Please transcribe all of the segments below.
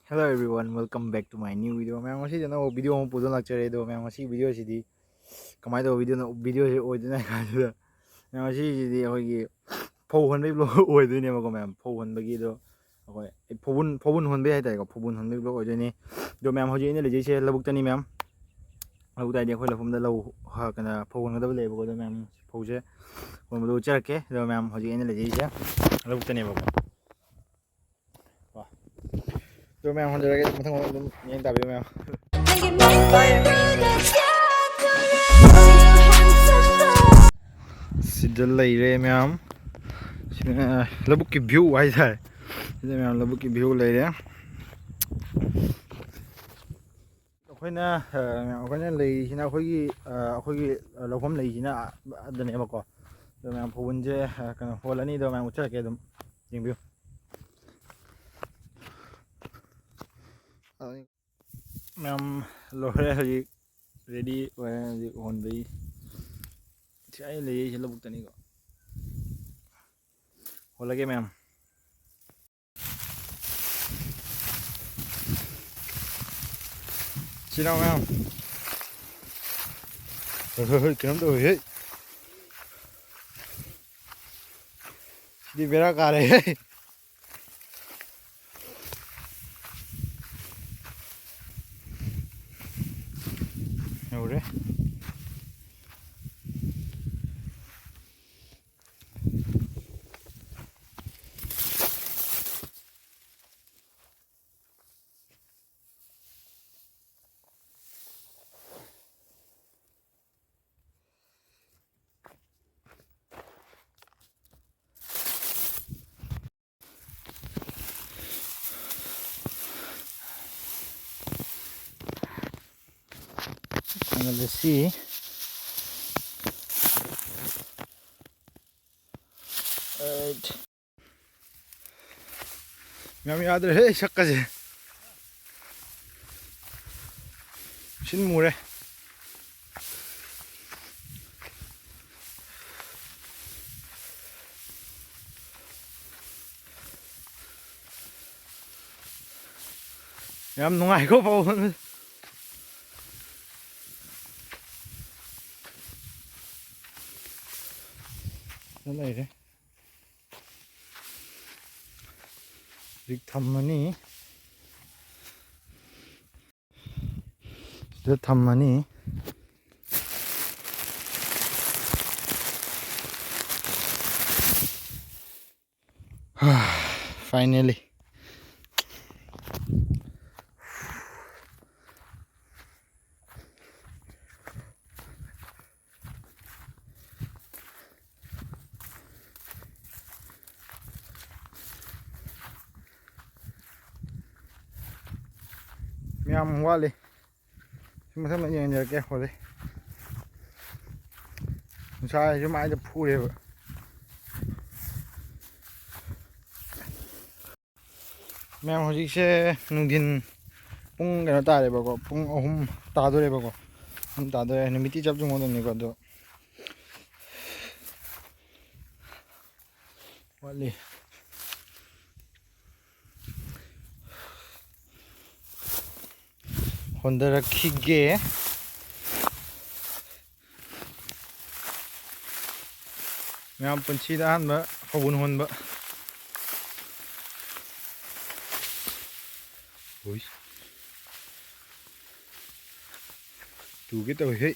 Hello everyone, welcome back to my new video. Ma'am, ngasi jana video mo pudo lecture do. Ma'am, ngasi video si di kamai do video si oi dina ka do. Ma'am, ngasi si di akoi phou hon bai vlog oi do ne ma ko ma'am. Phou hon bagi do akoi phobun hon bai hai tai ko phobun hon bai vlog oi do ne. Do ma'am hoji ne le je se labuk tani ma'am. Labuk tai de khoi lafum da lau ha kana phou hon da le ko do ma'am. Phou je hon do char ke do ma'am hoji ne le je se labuk tani ba ko. Do ma'am hon jara ke mathang dum yang tabiyu ma'am. Sida leire ma'am. Sida labuk ki view ai thai. Sida ma'am labuk ki view leire. ꯑꯩꯈꯣꯏꯅ ꯂꯩꯔꯤꯁꯤꯅ ꯑꯩꯈꯣꯏꯒꯤ ꯂꯧꯐꯝ ꯂꯩꯁꯤꯅ ꯑꯗꯨꯅꯦꯕꯀꯣ ꯑꯗꯣ ꯃꯌꯥꯝ ꯐꯧꯕꯨꯟꯁꯦ ꯀꯩꯅꯣ hall ꯑꯅꯤꯗꯣ ꯃꯌꯥꯝ ꯎꯠꯆꯔꯛꯀꯦ ꯑꯗꯨꯝ ꯌꯦꯡꯕꯤꯌꯨ ꯃꯌꯥꯝ ꯂꯣꯏꯔꯦ ꯍꯧꯖꯤꯛ ꯔꯦꯗꯤ ꯑꯣꯏꯔꯦ ꯍꯧꯖꯤꯛ ꯍꯣꯟꯕꯒꯤ ꯁꯤ ꯑꯩ ꯂꯩꯔꯤꯁꯦ ꯂꯧꯕꯨꯛꯇꯅꯤꯀꯣ ꯍꯣꯜꯂꯒꯦ ꯃꯌꯥꯝ ꯁꯤꯅ ꯃꯌꯥꯝ ꯍꯣꯏ ꯀꯩꯅꯣꯝ ꯇꯧꯋꯦ ꯁꯤꯗꯤ ꯕꯦꯔꯥ ꯀꯥꯔꯦ ꯌꯧꯔꯦ And let's see. Right. Ma'am yaad rahe shakka se. Shin mure. Ma'am nungai ko pa. Leire. Rig thammani. Sida thammani. Finally. Ma'am wali. Mathang na yang jarke hole. Sai ju mai da phure ba. Ma'am hojik se nungdin pung kano tare ba ko pung ahum ta dore ba ko. Ta dore nimiti chap jung odon ni ko do. Wali. Honda rakhige. Ma'am punchi da han ba Foubun hon ba. Oi. Tu cái tàu hết.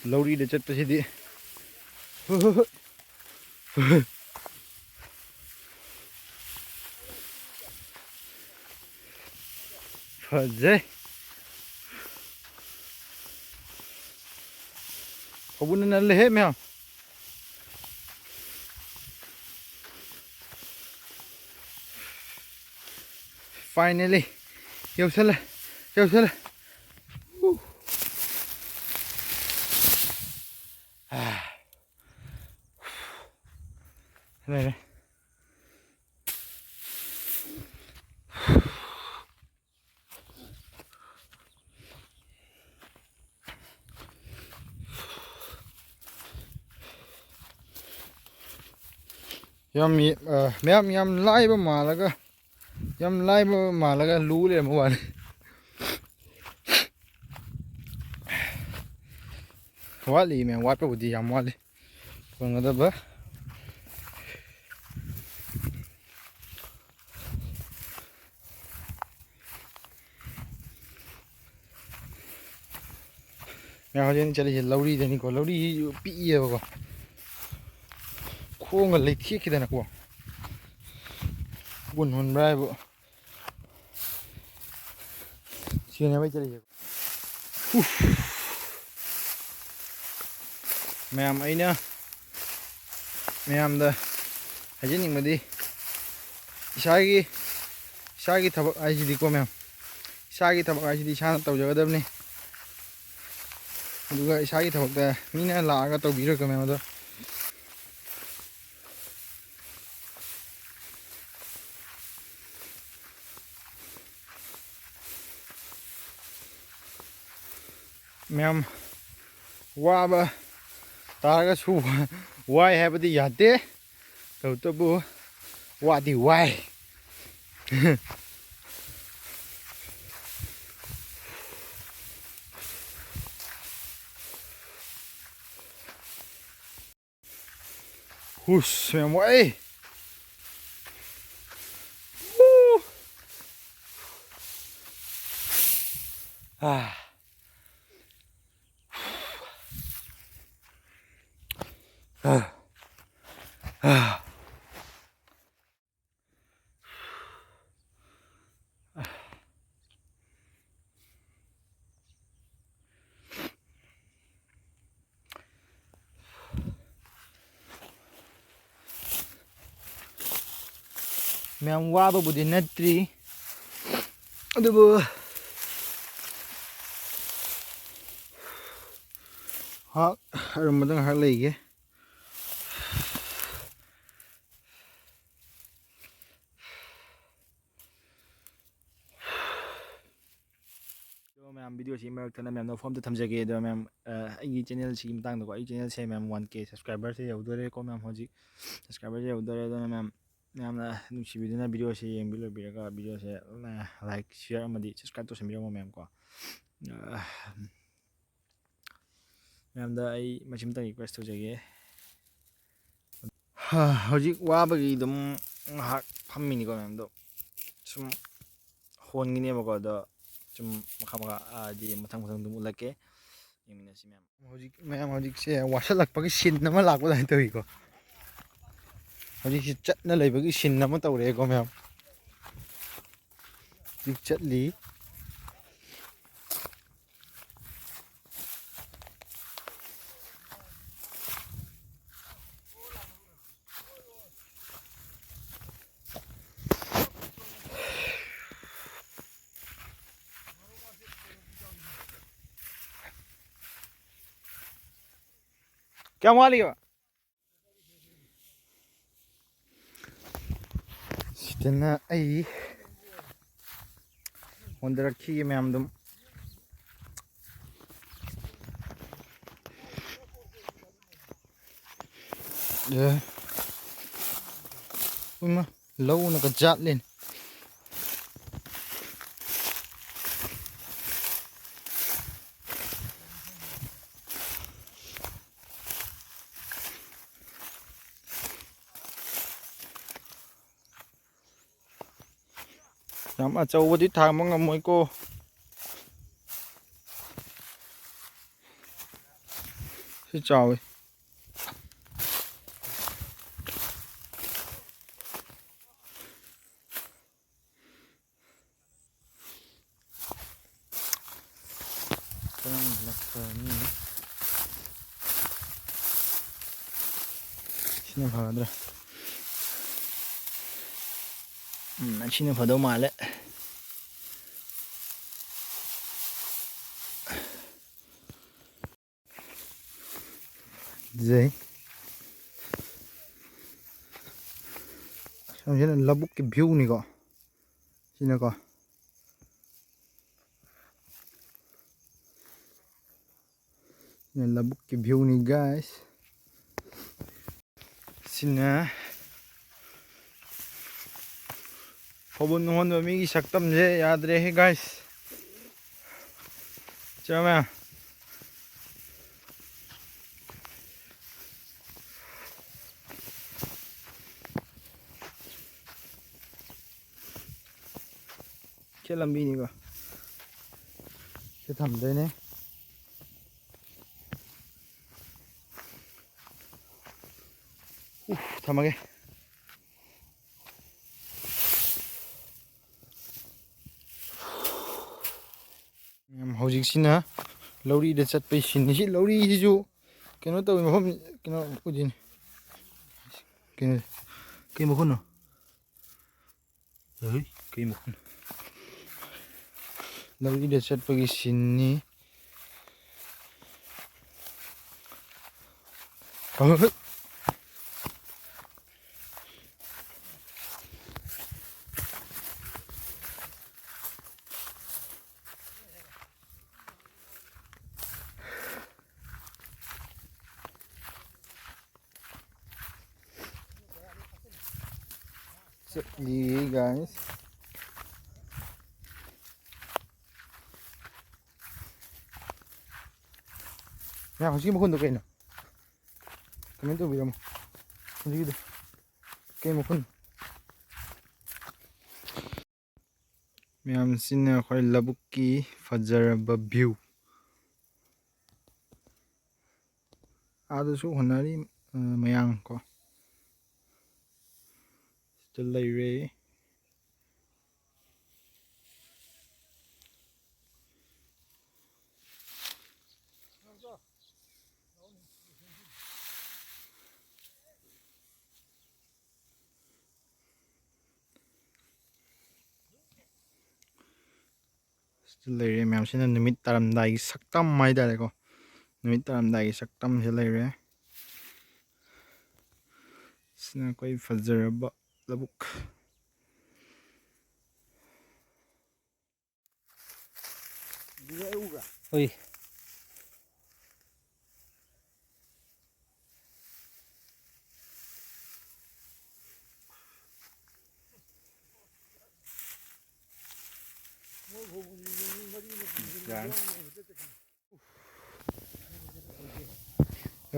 Lâu đi để chất tới đi. Phật dễ. Foubun nó lấy hết mèo. Finally. Yêu sala. Yêu sala. Này này. yam meyam yam laiba malaga lu le mo wan wali me wat pa budi yam wali pangada ba ya hojen chali lauri deni ko lauri pi ye ba ko khong le thi khidana ko bun hon brai bo sine ba chali mayam aina mayam da hajening madi isagi thabak aisidi ko mayam isagi thabak aisidi sana tawjagadabni aduga isagi thabakta mina laaga tawbiraka mayam da mayam waba taraga su wai habadi yate tawtabu wadi wai Hush, mayam wai ah mayam waba budi natri adubu ha ramadan har leige mayam video si marak tana mayam no form to thamjage do mayam ai channel si matang do ai channel se mayam 1k subscriber se yaudore ko mayam hoji subscriber se yaudore do mayam mayam na nusi video na video se yeng bilo biraga video se like share amadi subscribe to sembiro mayam ko mayam da ai machim tang request to jage hoji wabagi dum hak phammini ko mayam do sum hongini ba ko do 좀 막아봐 디 마탕 dum ulake yemina si mayam hojik se wasalak pagi sin nama lakwa dai to iko hojik si chat na leibagi sin nama tawre ko mayam dik chatli क्या माली हो सितना आई अंदर रखी है ma'am तुम ये उमा लो न का जात लेन Nam ở châu đi thang mong ngầm mỗi cô xin chào xin phá rồi xin phá đâu mà lẽ dễ xong rồi là bút cái view này có xin nào có là bút cái view này guys xin Foubun honba migi saktamse yadre he guys. Chama. Che lambi ni ko. Che thamdoine. Thamage. Hojik Louri de chat patient ni Louri hisu keno to mafam keno ujin keno kai mo kuno ei kai mo kuno Louri de chat pagi sini Jadi guys, ya masih mau kau nak? Kami tu biar mau, jadi gitu. Kami mau kau. Mayam sini kau labuki fajar view. Ada su honari mayang ko. Stelai re. Stelai re mayam sini numit taram dai saktam mai dah ko. Numit taram dai saktam stelai re. Sini kau fajar labuk. Oi.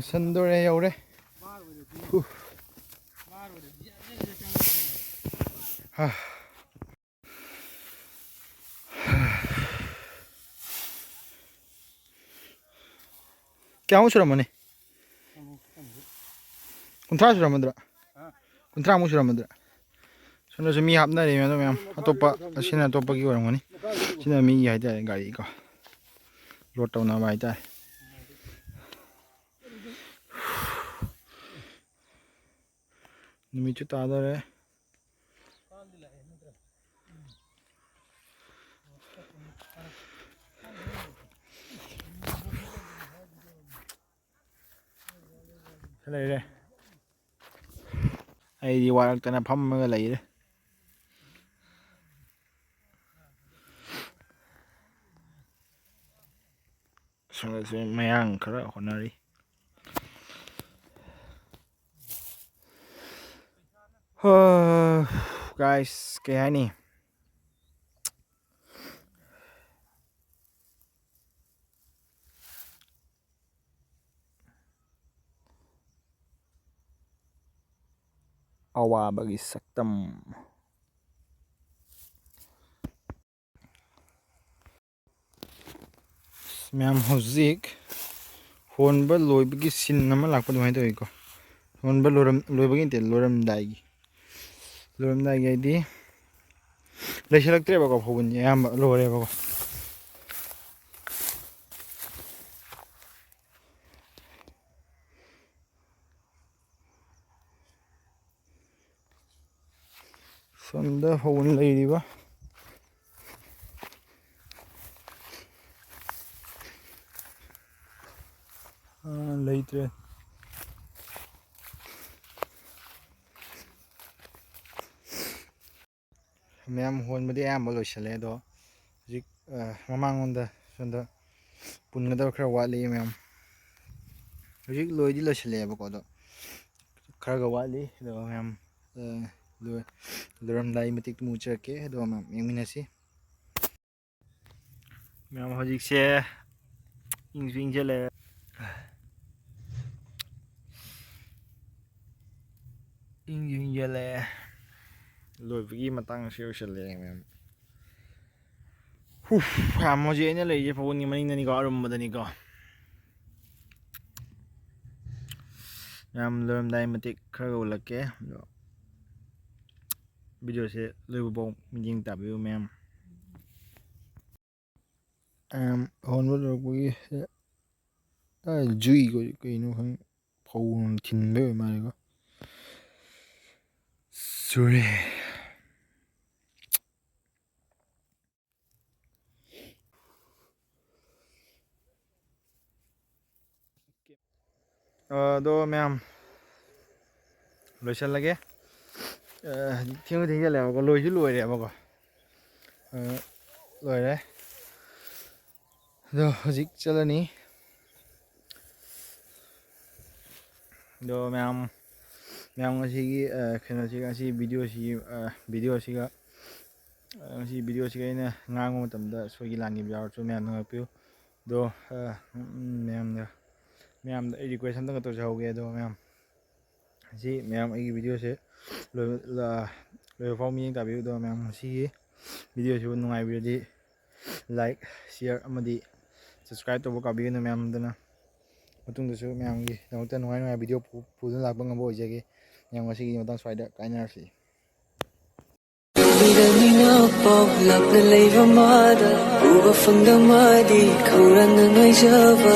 Sandore yaure. Kya musuh ramai ni? Kuntra sudah mandra. Kuntra musuh mandra. Sudah semi hapna ni macam atau apa? Sini atau apa kiri orang ni? Sini mi ada gari ko. Load tahu nama ada. Ni cuci ada le. Lei re. Ai di warak tanah pam me lei re. Sudah sih mayang kerana honari. Guys, kayak ni. Awa bagi saktam. Mayam hojik. Honba loy bagi sin nama lakpa tu macam tu iko. Honba loy bagi ni loram dai. Loram dai jadi. Lepas lagi terus bawa Foubun ya, loy bawa. Sonda Foubun lagi di ba. Lagi terus. Mayam Honba dia am bolu sele do. Jik mamang onda sonda pun ngada kerja wali mayam. Jik loy di lo sele ba ko do. Kerja wali do mayam ꯂꯣꯏꯔꯝꯗꯥꯏ ꯃꯇꯤꯛꯇꯨ ꯎꯆꯔꯛꯀꯦ ꯑꯗꯨꯒ ꯃꯌꯥꯝ ꯌꯦꯡꯃꯤꯟꯅꯁꯤ ꯃꯌꯥꯝ ꯍꯧꯖꯤꯛꯁꯦ ꯏꯪꯁꯨ ꯏꯪꯖꯜꯂꯛꯑꯦ ꯏꯪꯁꯨ ꯏꯪꯖꯜꯂꯛꯑꯦ ꯂꯣꯏꯕꯒꯤ ꯃꯇꯥꯡꯁꯨ ꯌꯧꯁꯜꯂꯛꯑꯦ ꯃꯌꯥꯝ ꯃꯌꯥꯝ ꯍꯧꯖꯤꯛ ꯑꯩꯅ ꯂꯩꯔꯤꯁꯦ ꯐꯧꯕꯨꯟꯒꯤ ꯃꯅꯤꯡꯗꯅꯤꯀꯣ ꯑꯔꯨꯝꯕꯗꯅꯤꯀꯣ ꯃꯌꯥꯝ ꯂꯣꯏꯔꯝꯗꯥꯏ ꯃꯇꯤꯛ ꯈꯔ ꯎꯠꯂꯛꯀꯦ ꯑꯗꯣ ꯚꯤꯗꯤꯑꯣꯁꯦ ꯂꯣꯏꯕꯐꯥꯎ ꯃꯤꯠꯌꯦꯡ ꯇꯥꯕꯤꯌꯨ ꯃꯌꯥꯝ ꯍꯣꯟꯕ ꯂꯣꯏꯔꯛꯄꯒꯤ ꯖꯨꯏ ꯀꯩꯅꯣ ꯈꯪ ꯐꯧ ꯊꯤꯟꯕꯩ ꯑꯣꯏ ꯃꯥꯜꯂꯦꯀꯣ ꯆꯨꯔꯦ ꯑꯗꯣ ꯃꯌꯥꯝ ꯂꯣꯏꯁꯜꯂꯒꯦ ꯊꯦꯡꯁꯨ ꯊꯦꯡꯖꯜꯂꯛꯑꯦꯕꯀꯣ ꯂꯣꯏꯁꯨ ꯂꯣꯏꯔꯦꯕꯀꯣ ꯂꯣꯏꯔꯦ ꯑꯗꯣ ꯍꯧꯖꯤꯛ ꯆꯠꯂꯅꯤ ꯑꯗꯣ ꯃꯌꯥꯝ ꯉꯁꯤꯒꯤ ꯀꯩꯅꯣꯁꯤꯒ ꯉꯁꯤ ꯚꯤꯗꯤꯑꯣꯁꯤꯒ ꯉꯁꯤ ꯚꯤꯗꯤꯑꯣꯁꯤꯒ ꯑꯩꯅ ꯉꯥꯡꯕ ꯃꯇꯝꯗ ꯁꯣꯏꯒꯤ ꯂꯥꯟꯈꯤꯕ ꯌꯥꯎꯔꯁꯨ ꯃꯌꯥꯝ ꯉꯥꯛꯄꯤꯌꯨ ꯑꯗꯣ ꯃꯌꯥꯝꯗ ꯑꯩ ꯔꯤꯀ꯭ꯋꯦꯁ ꯑꯝꯇꯪꯒ ꯇꯧꯖꯍꯧꯒꯦ ꯑꯗꯣ ꯃꯌꯥꯝ ꯃꯌꯥꯝ ꯑꯩꯒꯤ ꯚꯤꯗꯤꯑꯣꯁꯦ ꯂꯣꯏꯕ ꯐꯥꯎ ꯃꯤꯠꯌꯦꯡ ꯇꯥꯕꯤꯌꯨ ꯑꯗꯣ ꯃꯌꯥꯝ ꯉꯁꯤꯒꯤ ꯚꯤꯗꯤꯑꯣꯁꯤꯕꯨ ꯅꯨꯡꯉꯥꯏꯕꯤꯔꯗꯤ ꯂꯥꯏꯛ ꯁꯤꯌꯔ ꯑꯃꯗꯤ ꯁꯕꯁꯀ꯭ꯔꯥꯏꯕ ꯇꯧꯕ ꯀꯥꯎꯕꯤꯒꯅꯨ ꯃꯌꯥꯝ ꯑꯗꯨꯅ ꯃꯇꯨꯡꯗꯁꯨ ꯃꯌꯥꯝꯒꯤꯗꯃꯛꯇ ꯅꯨꯡꯉꯥꯏ ꯚꯤꯗꯤꯑꯣ ꯄꯨꯗꯨꯅ ꯂꯥꯛꯄ ꯉꯝꯕ ꯑꯣꯏꯖꯒꯦ ꯃꯌꯥꯝ ꯉꯁꯤꯒꯤ ꯃꯇꯥꯡ ꯁ꯭ꯋꯥꯏꯗ ꯀꯥꯏꯅꯔꯁꯤ ꯎꯕ ꯐꯪꯗ ꯃꯥꯗꯤ ꯈꯧꯔꯥꯡꯅ ꯉꯥꯏꯖꯕ